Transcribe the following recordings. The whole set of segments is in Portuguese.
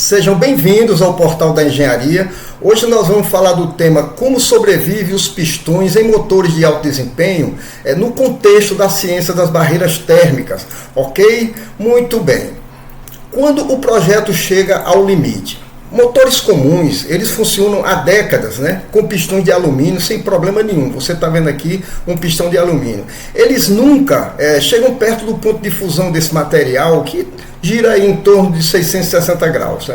Sejam bem-vindos ao Portal da Engenharia. Hoje nós vamos falar do tema como sobrevivem os pistões em motores de alto desempenho no contexto da ciência das barreiras térmicas, ok? Muito bem. Quando o projeto chega ao limite, motores comuns, eles funcionam há décadas, com pistões de alumínio sem problema nenhum. Você está vendo aqui um pistão de alumínio. Eles nunca chegam perto do ponto de fusão desse material, que gira aí em torno de 660 graus.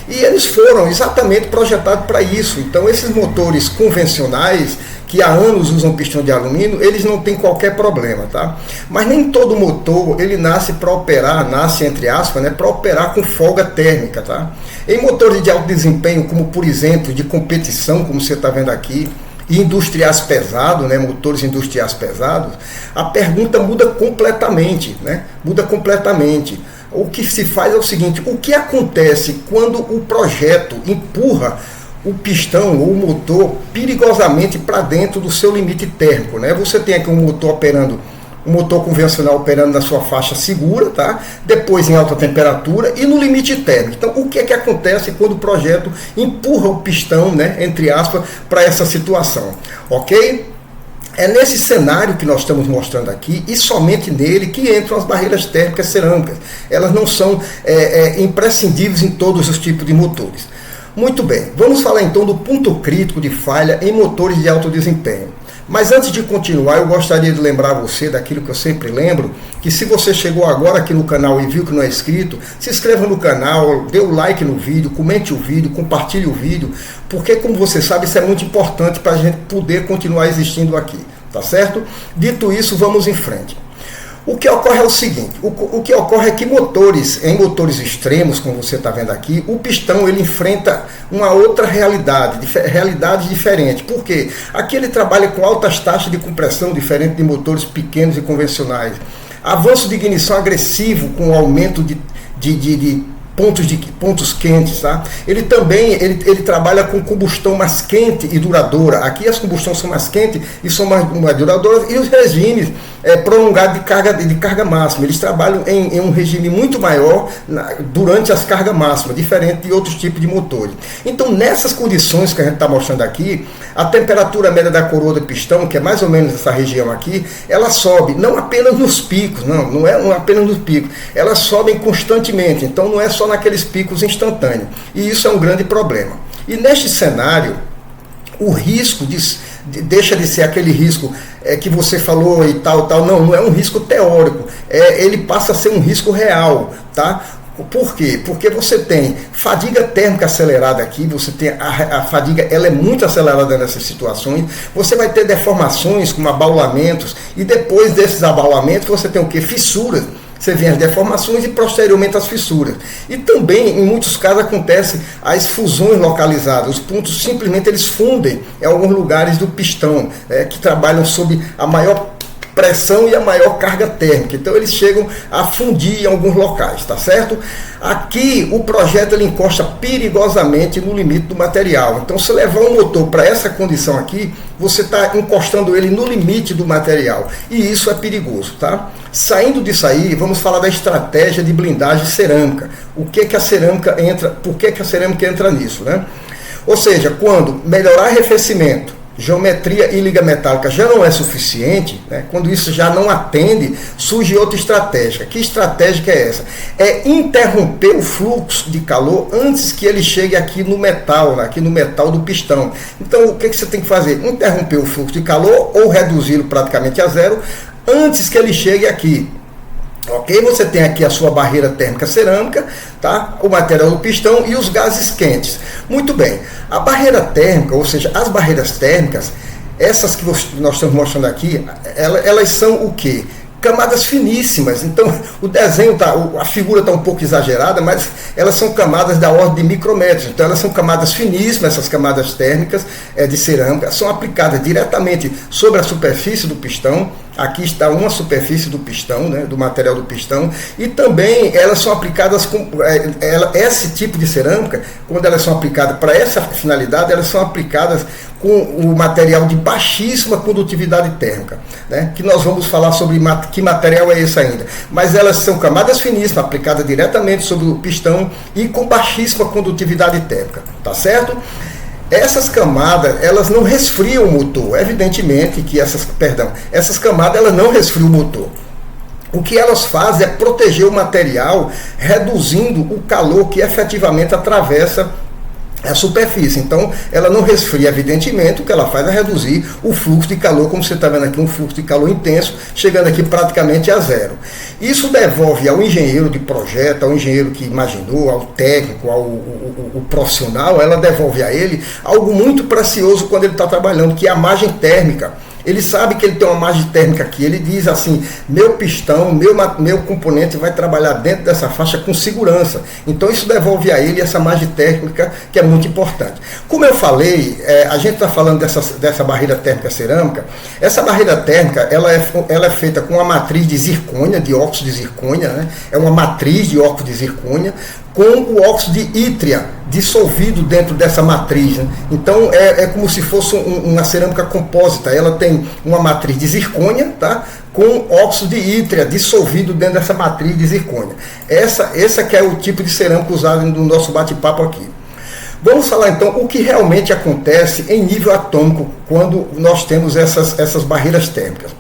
E eles foram exatamente projetados para isso. Então, esses motores convencionais, que há anos usam pistão de alumínio, eles não têm qualquer problema, tá? Mas nem todo motor, ele nasce para operar, entre aspas, para operar com folga térmica, tá? Em motores de alto desempenho, como por exemplo, de competição, como você está vendo aqui, e industriais pesados, motores industriais pesados, a pergunta muda completamente, Muda completamente. O que se faz é o seguinte: o que acontece quando o projeto empurra o pistão ou o motor perigosamente para dentro do seu limite térmico, Você tem aqui um motor convencional operando na sua faixa segura, tá? Depois em alta temperatura e no limite térmico. Então, o que é que acontece quando o projeto empurra o pistão, entre aspas, para essa situação, ok? É nesse cenário que nós estamos mostrando aqui, e somente nele, que entram as barreiras térmicas cerâmicas. Elas não são imprescindíveis em todos os tipos de motores. Muito bem, vamos falar então do ponto crítico de falha em motores de alto desempenho. Mas antes de continuar, eu gostaria de lembrar você daquilo que eu sempre lembro, que se você chegou agora aqui no canal e viu que não é inscrito, se inscreva no canal, dê o like no vídeo, comente o vídeo, compartilhe o vídeo, porque, como você sabe, isso é muito importante para a gente poder continuar existindo aqui, tá certo? Dito isso, vamos em frente. O que ocorre é o seguinte: o que ocorre é que em motores extremos, como você está vendo aqui, o pistão ele enfrenta uma outra realidade diferente. Por quê? Aqui ele trabalha com altas taxas de compressão, diferente de motores pequenos e convencionais. Avanço de ignição agressivo com aumento de pontos quentes, tá? Ele também ele trabalha com combustão mais quente e duradoura. Aqui as combustões são mais quentes e são mais duradouras, e os regimes prolongados de carga máxima. Eles trabalham em um regime muito maior durante as cargas máximas, diferente de outros tipos de motores. Então, nessas condições que a gente está mostrando aqui, a temperatura média da coroa do pistão, que é mais ou menos essa região aqui, ela sobe, não apenas nos picos, não é apenas nos picos, elas sobem constantemente. Então, não é só naqueles picos instantâneos, e isso é um grande problema. E neste cenário, o risco deixa de ser aquele risco que você falou e tal, não é um risco teórico, ele passa a ser um risco real, tá? Por quê? Porque você tem fadiga térmica acelerada aqui, você tem a fadiga, ela é muito acelerada nessas situações, você vai ter deformações como abaulamentos, e depois desses abaulamentos você tem o quê? Fissuras. Você vê as deformações e posteriormente as fissuras. E também, em muitos casos, acontece as fusões localizadas. Os pontos simplesmente eles fundem em alguns lugares do pistão, que trabalham sob a maior pressão e a maior carga térmica. Então eles chegam a fundir em alguns locais, tá certo? Aqui o projeto ele encosta perigosamente no limite do material. Então, se levar um motor para essa condição aqui, você está encostando ele no limite do material, e isso é perigoso, tá? Saindo disso aí, vamos falar da estratégia de blindagem cerâmica. Por que a cerâmica entra nisso, Ou seja, quando melhorar arrefecimento, geometria e liga metálica já não é suficiente, quando isso já não atende, surge outra estratégia. Que estratégia é essa? É interromper o fluxo de calor antes que ele chegue aqui no metal do pistão. Então, o que você tem que fazer? Interromper o fluxo de calor ou reduzi-lo praticamente a zero antes que ele chegue aqui. Ok? Você tem aqui a sua barreira térmica cerâmica, tá? O material do pistão e os gases quentes. Muito bem. A barreira térmica, ou seja, as barreiras térmicas, essas que nós estamos mostrando aqui, elas são o quê? Camadas finíssimas. Então, o desenho, a figura está um pouco exagerada, mas elas são camadas da ordem de micrômetros. Então, elas são camadas finíssimas, essas camadas térmicas de cerâmica, são aplicadas diretamente sobre a superfície do pistão. Aqui está uma superfície do pistão, do material do pistão, e também elas são aplicadas esse tipo de cerâmica, quando elas são aplicadas para essa finalidade, elas são aplicadas com o material de baixíssima condutividade térmica, né? Que nós vamos falar sobre que material é esse ainda. Mas elas são camadas finíssimas, aplicadas diretamente sobre o pistão e com baixíssima condutividade térmica, tá certo? Essas camadas, elas não resfriam o motor. Evidentemente que essas camadas, elas não resfriam o motor. O que elas fazem é proteger o material, reduzindo o calor que efetivamente atravessa a superfície. Então, ela não resfria, evidentemente. O que ela faz é reduzir o fluxo de calor, como você está vendo aqui, um fluxo de calor intenso, chegando aqui praticamente a zero. Isso devolve ao engenheiro de projeto, ao engenheiro que imaginou, ao técnico, ao profissional, ela devolve a ele algo muito precioso quando ele está trabalhando, que é a margem térmica. Ele sabe que ele tem uma margem térmica aqui. Ele diz assim, meu pistão, meu componente vai trabalhar dentro dessa faixa com segurança. Então isso devolve a ele essa margem térmica, que é muito importante. Como eu falei, a gente está falando dessa barreira térmica cerâmica. Essa barreira térmica, ela é feita com uma matriz de zircônia, de óxido de zircônia, né? É uma matriz de óxido de zircônia, com o óxido de ítria dissolvido dentro dessa matriz, né? Então é como se fosse uma cerâmica compósita. Ela tem uma matriz de zircônia, tá? Com óxido de ítria dissolvido dentro dessa matriz de zircônia. Essa que é o tipo de cerâmica usado no nosso bate-papo aqui. Vamos falar então o que realmente acontece em nível atômico quando nós temos essas barreiras térmicas.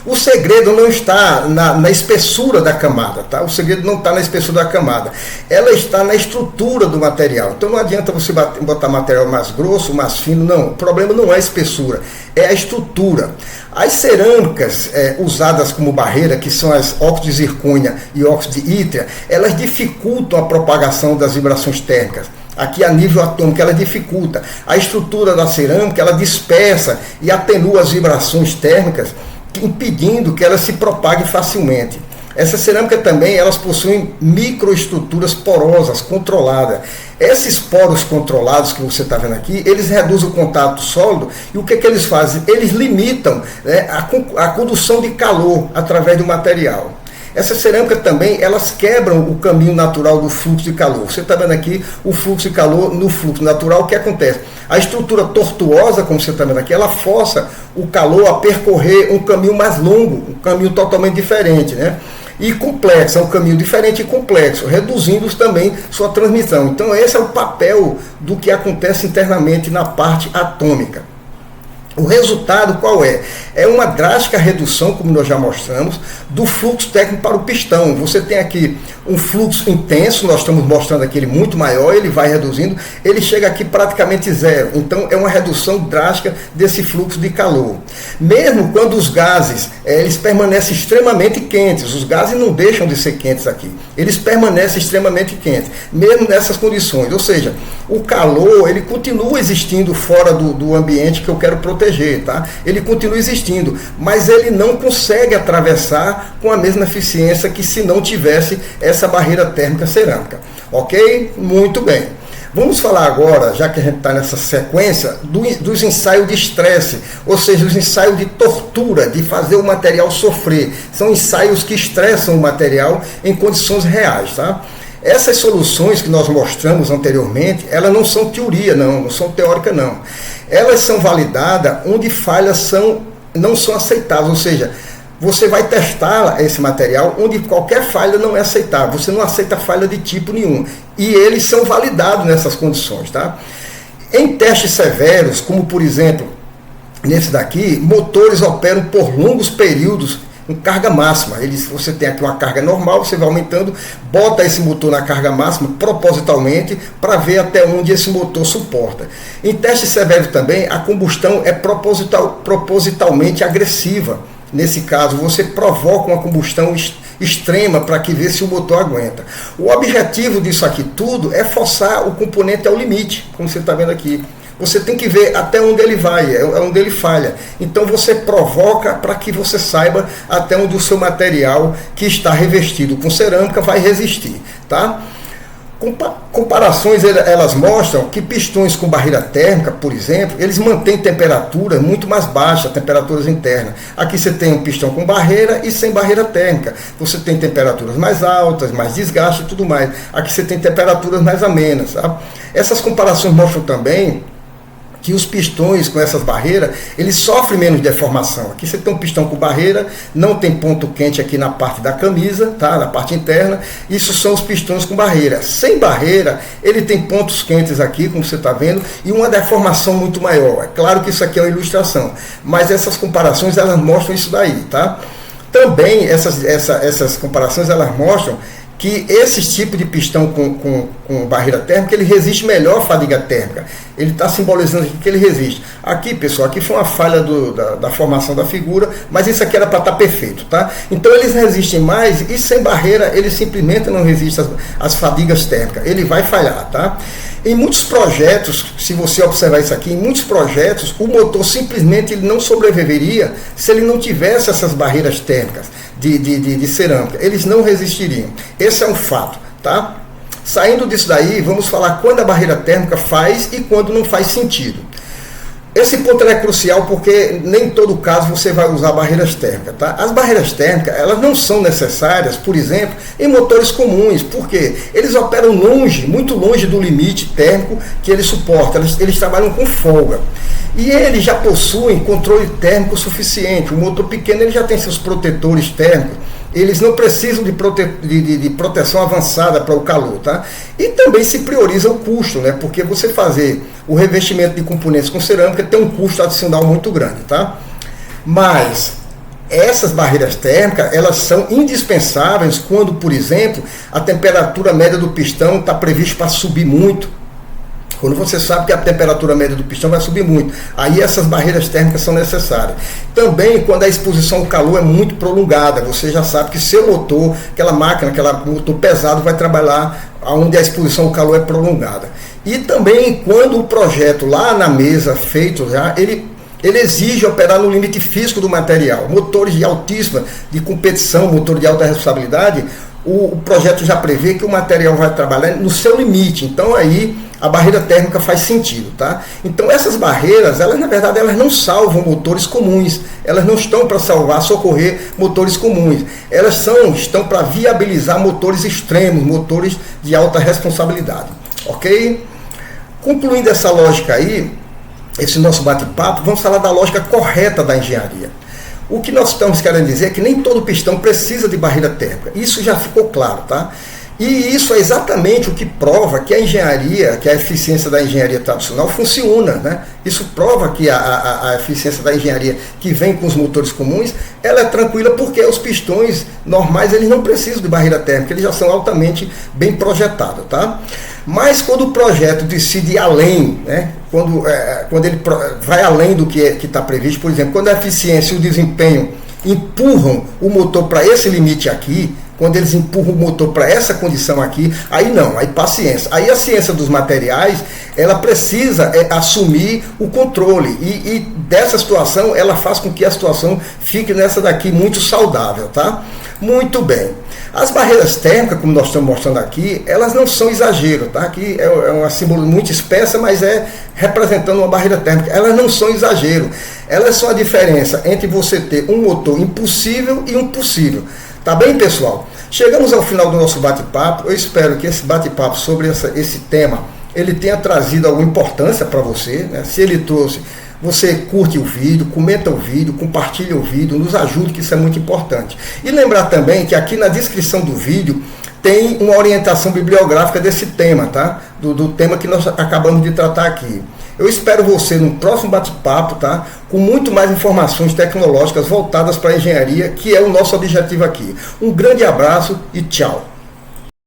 O segredo não está na espessura da camada, tá? O segredo não está na espessura da camada. Ela está na estrutura do material. Então não adianta você botar material mais grosso, mais fino, não. O problema não é a espessura, é a estrutura. As cerâmicas usadas como barreira, que são as óxido de zircônia e óxido de ítria, elas dificultam a propagação das vibrações térmicas. Aqui a nível atômico ela dificulta. A estrutura da cerâmica ela dispersa e atenua as vibrações térmicas, impedindo que elas se propaguem facilmente. Essa cerâmica também, elas possuem microestruturas porosas, controladas. Esses poros controlados que você está vendo aqui, eles reduzem o contato sólido e o que eles fazem? Eles limitam, né, a condução de calor através do material. Essas cerâmicas também, elas quebram o caminho natural do fluxo de calor. Você está vendo aqui o fluxo de calor no fluxo natural. O que acontece? A estrutura tortuosa, como você está vendo aqui, ela força o calor a percorrer um caminho mais longo, um caminho totalmente diferente, né? E complexo, é um caminho diferente e complexo, reduzindo também sua transmissão. Então esse é o papel do que acontece internamente na parte atômica. O resultado qual é? É uma drástica redução, como nós já mostramos, do fluxo técnico para o pistão. Você tem aqui um fluxo intenso, nós estamos mostrando aqui ele muito maior, ele vai reduzindo, ele chega aqui praticamente zero. Então é uma redução drástica desse fluxo de calor. Mesmo quando os gases, eles permanecem extremamente quentes, os gases não deixam de ser quentes aqui, eles permanecem extremamente quentes, mesmo nessas condições. Ou seja, o calor, ele continua existindo fora do ambiente que eu quero proteger, tá? Ele continua existindo, mas ele não consegue atravessar com a mesma eficiência que se não tivesse essa barreira térmica cerâmica. Ok? Muito bem. Vamos falar agora, já que a gente está nessa sequência, dos ensaios de estresse, ou seja, os ensaios de tortura, de fazer o material sofrer. São ensaios que estressam o material em condições reais, tá? Essas soluções que nós mostramos anteriormente, elas não são teoria, não são teórica, não. Elas são validadas onde falhas não são aceitáveis, ou seja, você vai testar esse material onde qualquer falha não é aceitável, você não aceita falha de tipo nenhum, e eles são validados nessas condições, tá? Em testes severos, como por exemplo, nesse daqui, motores operam por longos períodos com carga máxima. Você tem aqui uma carga normal, você vai aumentando, bota esse motor na carga máxima propositalmente para ver até onde esse motor suporta. Em teste severo também, a combustão é propositalmente agressiva. Nesse caso, você provoca uma combustão extrema para que veja se o motor aguenta. O objetivo disso aqui tudo é forçar o componente ao limite, como você está vendo aqui. Você tem que ver até onde ele vai, onde ele falha. Então você provoca para que você saiba até onde o seu material que está revestido com cerâmica vai resistir, tá? Comparações, elas mostram que pistões com barreira térmica, por exemplo, eles mantêm temperatura muito mais baixa, temperaturas internas. Aqui você tem um pistão com barreira e sem barreira térmica. Você tem temperaturas mais altas, mais desgaste e tudo mais. Aqui você tem temperaturas mais amenas, tá? Essas comparações mostram também que os pistões com essas barreiras, eles sofrem menos deformação. Aqui você tem um pistão com barreira, não tem ponto quente aqui na parte da camisa, tá? Na parte interna. Isso são os pistões com barreira. Sem barreira, ele tem pontos quentes aqui, como você está vendo, e uma deformação muito maior. É claro que isso aqui é uma ilustração, mas essas comparações, elas mostram isso daí, tá? Também essas comparações, elas mostram que esse tipo de pistão com barreira térmica, ele resiste melhor à fadiga térmica. Ele está simbolizando aqui que ele resiste. Aqui, pessoal, aqui foi uma falha da formação da figura, mas isso aqui era para estar perfeito, tá? Então eles resistem mais e sem barreira ele simplesmente não resiste às fadigas térmicas. Ele vai falhar, tá? Em muitos projetos, se você observar isso aqui, em muitos projetos, o motor simplesmente ele não sobreviveria se ele não tivesse essas barreiras térmicas de cerâmica. Eles não resistiriam. Esse é um fato, tá? Saindo disso daí, vamos falar quando a barreira térmica faz e quando não faz sentido. Esse ponto é crucial porque nem em todo caso você vai usar barreiras térmicas, tá? As barreiras térmicas, elas não são necessárias, por exemplo, em motores comuns, porque eles operam longe, muito longe do limite térmico que eles suportam, eles trabalham com folga. E eles já possuem controle térmico suficiente. O motor pequeno ele já tem seus protetores térmicos. Eles não precisam de proteção avançada para o calor, tá? E também se prioriza o custo, né? Porque você fazer o revestimento de componentes com cerâmica tem um custo adicional muito grande, tá? Mas essas barreiras térmicas, elas são indispensáveis quando, por exemplo, a temperatura média do pistão está prevista para subir muito. Quando você sabe que a temperatura média do pistão vai subir muito, aí essas barreiras térmicas são necessárias. Também quando a exposição ao calor é muito prolongada, você já sabe que seu motor, aquela máquina, aquele motor pesado vai trabalhar onde a exposição ao calor é prolongada. E também quando o projeto lá na mesa feito já, ele exige operar no limite físico do material. Motores de altíssima, de competição, motor de alta responsabilidade, o projeto já prevê que o material vai trabalhar no seu limite. Então aí a barreira térmica faz sentido, tá? Então essas barreiras, elas na verdade elas não salvam motores comuns, elas não estão para salvar, socorrer motores comuns, elas estão para viabilizar motores extremos, motores de alta responsabilidade, ok? Concluindo essa lógica aí, esse nosso bate-papo, vamos falar da lógica correta da engenharia. O que nós estamos querendo dizer é que nem todo pistão precisa de barreira térmica, isso já ficou claro, tá? E isso é exatamente o que prova que a engenharia, que a eficiência da engenharia tradicional funciona, né? Isso prova que a eficiência da engenharia que vem com os motores comuns, ela é tranquila porque os pistões normais eles não precisam de barreira térmica, eles já são altamente bem projetados, tá? Mas quando o projeto decide ir além, né? Quando ele vai além do que está previsto, por exemplo, quando a eficiência e o desempenho empurram o motor para esse limite aqui, quando eles empurram o motor para essa condição aqui, aí não, aí paciência. Aí a ciência dos materiais, ela precisa assumir o controle e dessa situação, ela faz com que a situação fique nessa daqui muito saudável, tá? Muito bem. As barreiras térmicas, como nós estamos mostrando aqui, elas não são exagero, tá? Aqui é uma símbolo muito espessa, mas é representando uma barreira térmica. Elas não são exagero. Elas são a diferença entre você ter um motor impossível e um possível. Tá bem, pessoal? Chegamos ao final do nosso bate-papo. Eu espero que esse bate-papo sobre esse tema, ele tenha trazido alguma importância para você, né? Se ele trouxe, você curte o vídeo, comenta o vídeo, compartilha o vídeo, nos ajude, que isso é muito importante. E lembrar também que aqui na descrição do vídeo tem uma orientação bibliográfica desse tema, tá? Do tema que nós acabamos de tratar aqui. Eu espero você no próximo bate-papo, tá? Com muito mais informações tecnológicas voltadas para a engenharia, que é o nosso objetivo aqui. Um grande abraço e tchau!